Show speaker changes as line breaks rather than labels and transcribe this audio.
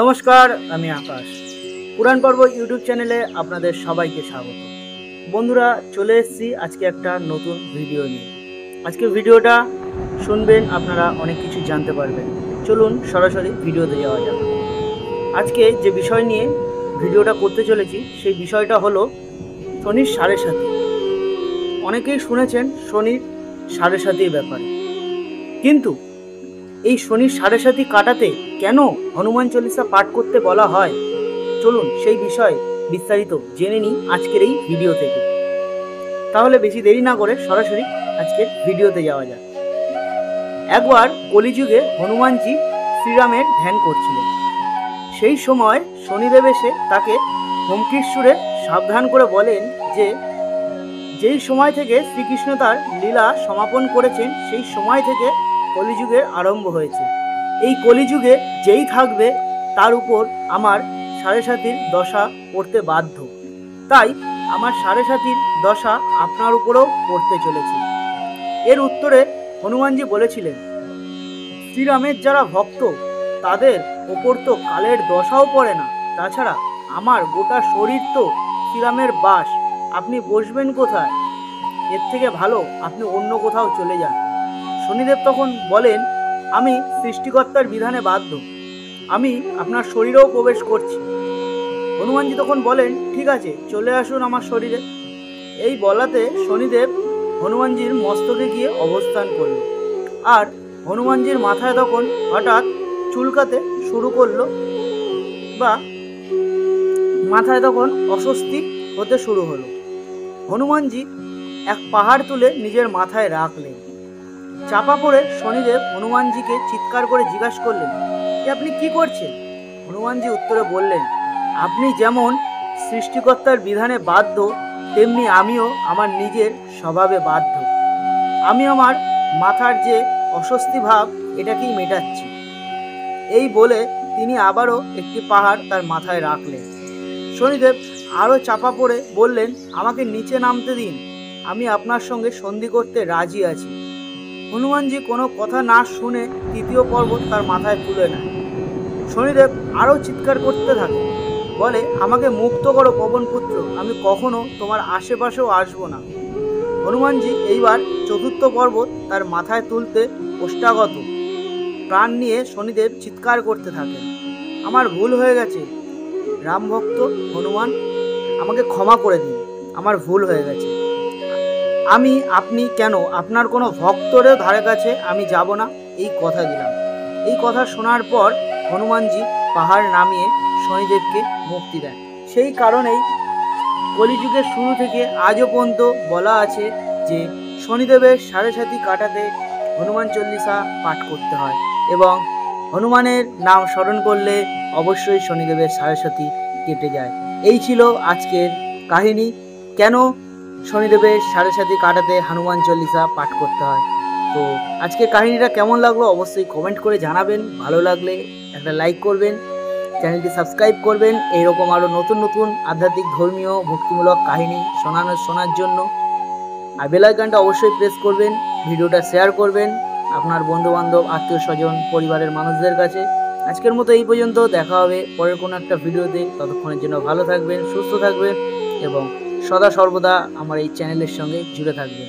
নমস্কার, আমি আকাশ। পুরাণ পর্ব ইউটিউব চ্যানেলে আপনাদের সবাইকে স্বাগত। বন্ধুরা, চলে এসেছি আজকে একটা নতুন ভিডিও নিয়ে। আজকে ভিডিওটা শুনবেন, আপনারা অনেক কিছু জানতে পারবেন। চলুন সরাসরি ভিডিওতে যাওয়া যাক। আজকে যে বিষয় নিয়ে ভিডিওটা করতে চলেছি সেই বিষয়টা হলো শনির সাড়ে সাথী। অনেকেই শুনেছেন শনির সাড়ে সাথীর ব্যাপারে, কিন্তু এই শনির সাড়ে সাথী কাটাতে কেন হনুমান চল্লিশা পাঠ করতে বলা হয়, চলুন সেই বিষয়ে বিস্তারিত জেনে নিই আজকের এই ভিডিও থেকে। তাহলে বেশি দেরি না করে সরাসরি আজকের ভিডিওতে যাওয়া যাক। একবার কলিযুগে হনুমানজি শ্রীরামের ধ্যান করছিলেন। সেই সময় শনিদেব এসে তাকে হুমকির সুরে সাবধান করে বলেন যে যেই সময় থেকে শ্রীকৃষ্ণ তার লীলা সমাপন করেছেন সেই সময় থেকে কলিযুগের আরম্ভ হয়েছে। এই কলিযুগে যেই থাকবে তার উপর আমার সাড়ে সাতির দশা পড়তে বাধ্য। তাই আমার সাড়ে সাতির দশা আপনার উপরেও পড়তে চলেছে। এর উত্তরে হনুমানজি বলেছিলেন, শ্রীরামের যারা ভক্ত তাদের ওপর তো কালের দশাও পড়ে না। তাছাড়া আমার গোটা শরীর তো শ্রীরামের বাস। আপনি বসবেন কোথায়? এর থেকে ভালো আপনি অন্য কোথাও চলে যান। শনিদেব তখন বলেন, আমি সৃষ্টিকর্তার বিধানে বাধ্য, আমি আপনার শরীরেও প্রবেশ করছি। হনুমানজি তখন বলেন, ঠিক আছে, চলে আসুন আমার শরীরে। এই বলাতে শনিদেব হনুমানজির মস্তকে গিয়ে অবস্থান করল। আর হনুমানজির মাথায় তখন হঠাৎ চুলকাতে শুরু করলো, বা মাথায় তখন অস্বস্তি হতে শুরু হলো। হনুমানজি এক পাহাড় তুলে নিজের মাথায় রাখলেন। চাপা পড়ে শনিদেব হনুমানজিকে চিৎকার করে জিজ্ঞাসা করলেন, আপনি কি করছেন? হনুমানজি উত্তরে বললেন, আপনি যেমন সৃষ্টিকর্তার বিধানে বাধ্য, তেমনি আমিও আমার নিজের স্বভাবে বাধ্য। আমি আমার মাথার যে অস্বস্তি ভাব এটাকেই মেটাচ্ছি। এই বলে তিনি আবারও একটি পাহাড় তার মাথায় রাখলেন। শনিদেব আরও চাপা পড়ে বললেন, আমাকে নিচে নামতে দিন, আমি আপনার সঙ্গে সন্ধি করতে রাজি আছি। হনুমানজি কোনো কথা না শুনে তৃতীয় পর্বত তার মাথায় তুলে নেয়। শনিদেব আরও চিৎকার করতে থাকে, বলে, আমাকে মুক্ত করো পবনপুত্র, আমি কখনো তোমার আশেপাশেও আসবো না। হনুমানজি এইবার চতুর্থ পর্বত তার মাথায় তুলতে ওষ্ঠাগত প্রাণ নিয়ে শনিদেব চিৎকার করতে থাকেন, আমার ভুল হয়ে গেছে রামভক্ত হনুমান, আমাকে ক্ষমা করে দিন, আমার ভুল হয়ে গেছে। আপনি কেন আপনার কোনো ভক্তরের ধারে কাছে আমি যাব না, এই কথা দিলাম। এই কথা শোনার পর হনুমানজি পাহাড় নামিয়ে শনিদেবকে মুক্তি দেন। সেই কারণেই কলিযুগের শুরু থেকে আজও পর্যন্ত বলা আছে যে শনিদেবের সাড়ে সাথী কাটাতে হনুমান চল্লিশা পাঠ করতে হয়, এবং হনুমানের নাম স্মরণ করলে অবশ্যই শনিদেবের সাড়ে সাথী কেটে যায়। এই ছিল আজকের কাহিনী, কেন শনিদেবের সাড়ে সাথী কাটাতে হনুমান চল্লিশা পাঠ করতে হয়। তো আজকের কাহিনীটা কেমন লাগলো অবশ্যই কমেন্ট করে জানাবেন। ভালো লাগলে একটা লাইক করবেন, চ্যানেলটি সাবস্ক্রাইব করবেন এইরকম আরও নতুন নতুন আধ্যাত্মিক ধর্মীয় ভক্তিমূলক কাহিনী শোনার জন্য। আর বেল আইকনটা অবশ্যই প্রেস করবেন, ভিডিওটা শেয়ার করবেন আপনার বন্ধুবান্ধব, আত্মীয় স্বজন, পরিবারের মানুষদের কাছে। আজকের মতো এই পর্যন্ত, দেখা হবে পরের কোনো একটা ভিডিওতে। ততক্ষণের জন্য ভালো থাকবেন, সুস্থ থাকবেন এবং সদা সর্বদা আমার এই চ্যানেলের সঙ্গে জুড়ে থাকবেন।